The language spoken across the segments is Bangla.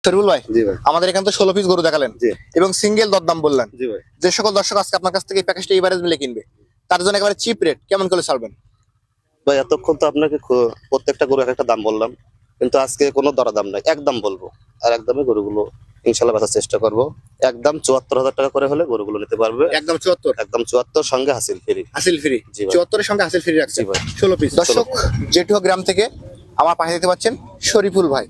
শরীফুল ভাই, জি ভাই। আমাদের এখানে তো 16 পিস গরু দেখালেন জি এবং সিঙ্গেল দরদাম বললেন। জি ভাই। যে সকল দর্শক আজকে আপনার কাছ থেকে এই প্যাকেজটা এভারেজ মিলে কিনবে তার জন্য একেবারে চিপ রেট কেমন করে ছাড়বেন? ভাই এতক্ষণ তো আপনাকে প্রত্যেকটা গরু এক একটা দাম বললাম, কিন্তু আজকে কোনো দরদাম নাই, একদম বলবো। আর একদমে গরুগুলো ইনশাল্লাহ বেচার চেষ্টা করব। একদম 74,000 টাকা করে হলে গরুগুলো নিতে পারবে। একদম 74, একদম 74 সঙ্গে হাসিল ফ্রি। হাসিল ফ্রি। জি ভাই। 74 এর সঙ্গে হাসিল ফ্রি রাখছে। জি ভাই। 16 পিস। দর্শক, জেঠুয়া গ্রাম থেকে আমার পাশে দেখতে পাচ্ছেন শরীফুল ভাই।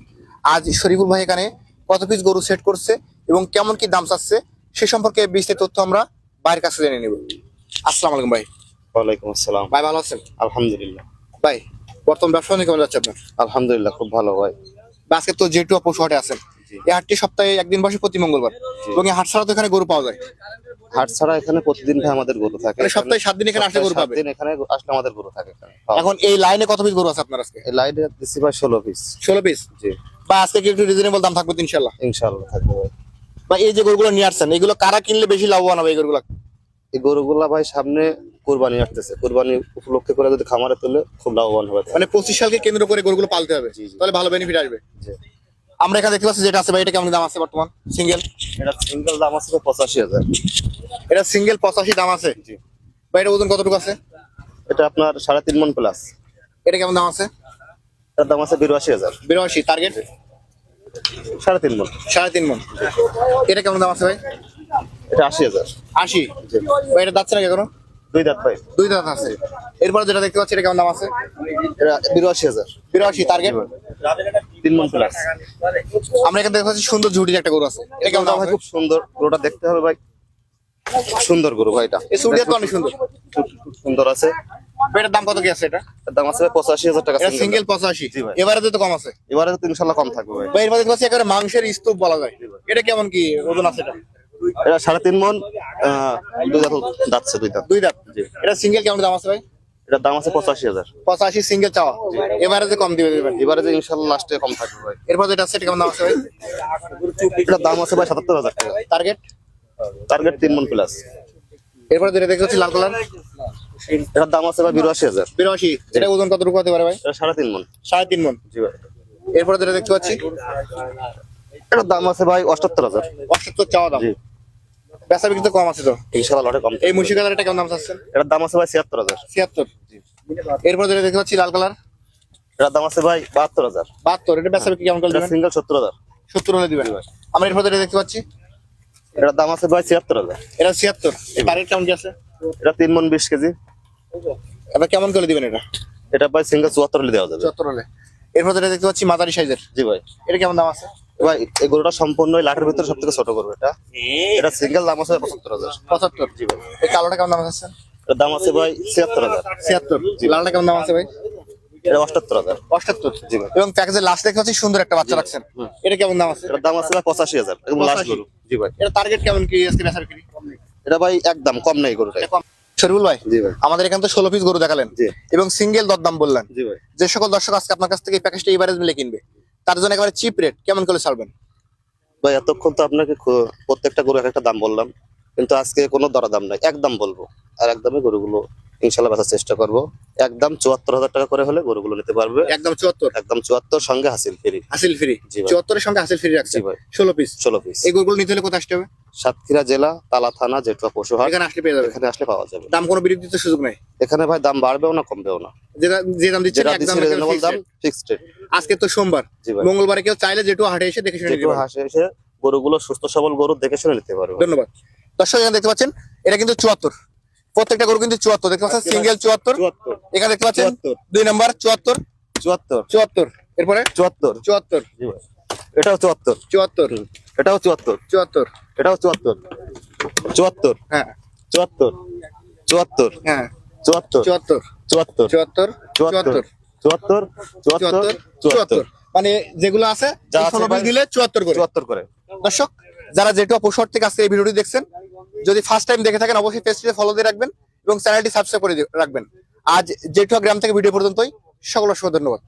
আজ শরীফুল ভাই এখানে কত পিস গরু সেট করছে এবং কেমন কি দাম চাচ্ছে সে সম্পর্কে বিস্তারিত তথ্য আমরা ভাইয়ের কাছে জেনে নেব। আসসালামু আলাইকুম ভাই। ওয়ালাইকুম আসসালাম। ভাই ভালো আছেন? আলহামদুলিল্লাহ। ভাই, বর্তমান ব্যবসা নিয়ে কেমন যাচ্ছে আপনার? আলহামদুলিল্লাহ খুব ভালো ভাই। আজকে তো জেঠুয়া পশু হাটে আছেন। জি। এই হাটটি সপ্তাহে একদিন বসে প্রতি মঙ্গলবার এবং এই হাট ছাড়া তো এখানে গরু পাওয়া যায়। হাট ছাড়া এখানে প্রতিদিন ভাই আমাদের গরু থাকে। মানে সপ্তাহে 7 দিন এখানে আসলে গরু সপ্তাহে পাবে। 7 দিন এখানে আসলে আমাদের গরু থাকে এখানে। এখন এই লাইনে কত পিস গরু আছে আপনার আজকে? এই লাইনে দিচ্ছি ভাই 16 পিস। 16 পিস। জি বা আজকে কি একটু রিজনেবল দাম থাকবে তো ইনশাআল্লাহ? ইনশাআল্লাহ থাকবে ভাই। বা এই যে গরুগুলো নিয়ে আসছেন এগুলো কারা কিনলে বেশি লাভবান হবে এই গরুগুলো? এই গরুগুলা ভাই সামনে কুরবানি আসতেছে, কুরবানি উপলক্ষে করে যদি খামারে তুলে খুব লাভবান হবে। মানে 25 সালকে কেন্দ্র করে গরুগুলো পালতে হবে, জি, জি। তাহলে ভালো বেনিফিট আসবে। জি। আমরা এখানে দেখতে পাচ্ছি যেটা আছে ভাই, এটা কেমন দাম আছে বর্তমান সিঙ্গেল? এটা সিঙ্গেল দাম আছে 85,000। এটা সিঙ্গেল 85 দাম আছে। জি। ভাই এটা ওজন কতটুকু আছে? এটা আপনার 3.5 মণ প্লাস। এটা কেমন দাম আছে? এটার দাম আছে 82,000। 82 টার্গেট 3.5 মণ। 3.5 মণ। এটা কেমন দাম আছে ভাই? এটা 80,000। 80। জি। ভাই এটা দাঁতছে না কেন? 2 দাঁত ভাই। 2 দাঁত আছে। এরপর যেটা দেখতে পাচ্ছি এটা কেমন দাম আছে? এটা 82,000। 82 টার্গেট 3 মণ প্লাস। আমরা এখানে দেখতে পাচ্ছি সুন্দর ঝুটির একটা গরু আছে। এটা কেমন দাম ভাই আছে? খুব সুন্দর গরুটা দেখতে হবে ভাই। খুব সুন্দর গরু ভাই এটা। এই সুটিটা তো অনেক সুন্দর। খুব সুন্দর আছে। ভাই এটার দাম কত কি আছে এটা? এর দাম আছে 85,000 টাকা এটা সিঙ্গেল। সিঙ্গেল 85। জি ভাই। এবারে তো কম আছে। এবারে তো ইনশাআল্লাহ কম থাকবে ভাই। ভাই এর মধ্যে দেখতে পাচ্ছি একেবারে মাংসের স্তূপ বলা যায়। এটা কেমন কি ওজন আছে এটা? এটা 3.5 মণ। 2 দাঁত যাচ্ছে, 2 দাঁত। 2 দাঁত। জি। এটা সিঙ্গেল কেমন দাম আছে ভাই? এটার দাম আছে 85,000। 85 সিঙ্গেল চাওয়া। এবারে যে কম দিবে দেবেন। এবারে যে ইনশাআল্লাহ লাস্টে কম থাকবে ভাই। এরপর যেটা আছে এটা কেমন দাম আছে ভাই? এটার দাম আছে ভাই 77,000 টাকা। টার্গেট টার্গেট 3 মণ প্লাস। এরপর যেটা দেখতে পাচ্ছি লাল কালার, এটার দাম আছে ভাই 82,000। 82। এটা ওজন কতটুকু হতে পারে ভাই? এটা 3.5 মণ। 3.5 মণ। জি ভাই। এরপর যেটা দেখতে পাচ্ছি এটার দাম আছে ভাই 78,000। 78 চাওয়া দাম। জি। বেচা বিক্রি তো কম আছে তো। ইনশাআল্লাহ লটে কম এই থাকবে। মুশি কালার এটা কেমন দাম চাচ্ছেন? এটার দাম আছে ভাই 76,000। 76। এরপর যেটা দেখতে পাচ্ছি লাল কালার, এটার দাম আছে ভাই 72,000। 72। এটা বেচা বিক্রি কেমন করে এটা দিবেন? সিঙ্গেল 70,000। 70 হলে দিবেন। আমরা এরপর যেটা দেখতে পাচ্ছি এটার দাম আছে ভাই 76,000। এটা 76। টার্গেট কেমন কি আছে? এটা 3 মণ 20 কেজি। এটা কেমন করে দিবেন এটা? এটা ভাই সিঙ্গেল 74 হলে দেওয়া যাবে। 74 হলে। এরপর যেটা দেখতে পাচ্ছি মাঝারি সাইজের, জি ভাই। এটা কেমন দাম আছে? ভাই এই গরুটা সম্পূর্ণ লাটের ভিতরে সবথেকে ছোট গরু এটা। এটা সিঙ্গেল দাম আছে 75,000। 75। জি ভাই। এই কালোটা কেমন দাম আছে? এটার দাম আছে ভাই 76,000। 76। লালটা কেমন দাম আছে ভাই? এটা 78,000। 78। জি ভাই। এবং প্যাকেজের লাস্ট দেখতে পাচ্ছি সুন্দর একটা বাচ্চা রাখছেন। এটা কেমন দাম আছে? এটার দাম আছে ভাই 85,000। একদম লাস্ট 85 গরু। জি ভাই। এটা টার্গেট কেমন কি আজকে বেচা বিক্রি? এটা ভাই একদম কম নাই গরুটা। এটা কম। শরীফুল ভাই, জি ভাই। আমাদের এখানে তো 16 পিস গরু দেখালেন জি এবং সিঙ্গেল দরদাম বললেন। জি ভাই। যে সকল দর্শক আজকে আপনার কাছ থেকে এই প্যাকেজটা এভারেজ মিলে কিনবে তার জন্য একেবারে চিপ রেট কেমন করে ছাড়বেন? ভাই এতক্ষণ তো আপনাকে প্রত্যেকটা গরু এক একটা দাম বললাম, কিন্তু আজকে কোনো দরদাম নাই, একদম বলবো। আর একদমই গরুগুলো ইনশাআল্লাহ বেচার চেষ্টা করব। একদম 74,000 টাকা করে হলে গরুগুলো নিতে পারবে। একদম 74। একদম 74 সঙ্গে হাসিল ফ্রি। হাসিল ফ্রি। জি ভাই। 74 এর সঙ্গে হাসিল ফ্রি রাখছে। জি ভাই। 16 পিস। 16 পিস। এই গরুগুলো নিতে হলে কোথায় আসতে হবে? সাতক্ষীরা জেলা, তালা থানা, জেঠুয়া পশুহাট। এখানে আসলে পেয়ে যাবে। এখানে আসলে পাওয়া যাবে। দাম কোনো বিরোধিতার সুযোগ নাই। এখানে ভাই দাম বাড়বেও না কমবেও না। যে দাম দিচ্ছেন যেটা একদম দিচ্ছি রিজনেবল দাম, ফিক্সড রেট। আজকে তো সোমবার, জি ভাই। মঙ্গলবারে কেউ চাইলে যেটু হাটে এসে দেখে শুনে নিতে জেঠুয়া পারবে। হাসে এসে গরুগুলো সুস্থ সবল গরু দেখে শুনে নিতে পারবে। ধন্যবাদ। দর্শক এখানে দেখতে পাচ্ছেন এটা কিন্তু 74। প্রত্যেকটা গরু কিন্তু 74 দেখতে পাচ্ছেন, সিঙ্গেল 74। 74। এখানে দেখতে পাচ্ছেন 74। 2 নাম্বার 74। 74। 74 এরপরে 74। 74। জি ভাই। এটাও 74। 74। এটাও 74। 74। এটাও 74। 74। হ্যাঁ 74। 74। হ্যাঁ 74। 74 74। 74 74 74। 74। 74। মানে যেগুলো আছে যা এই আছে 16 পিস ভাই, দিলে 74 করে। 74 করে। দর্শক যারা যেটুয়া পশুহাট থেকে আজকে এই ভিডিওটি দেখছেন, যদি ফার্স্ট টাইম দেখে থাকেন অবশ্যই পেজটিতে ফলো দিয়ে রাখবেন এবং চ্যানেলটি সাবস্ক্রাইব করে রাখবেন। আজ যেটুয়া গ্রাম থেকে ভিডিও পর্যন্তই, সকলের ধন্যবাদ।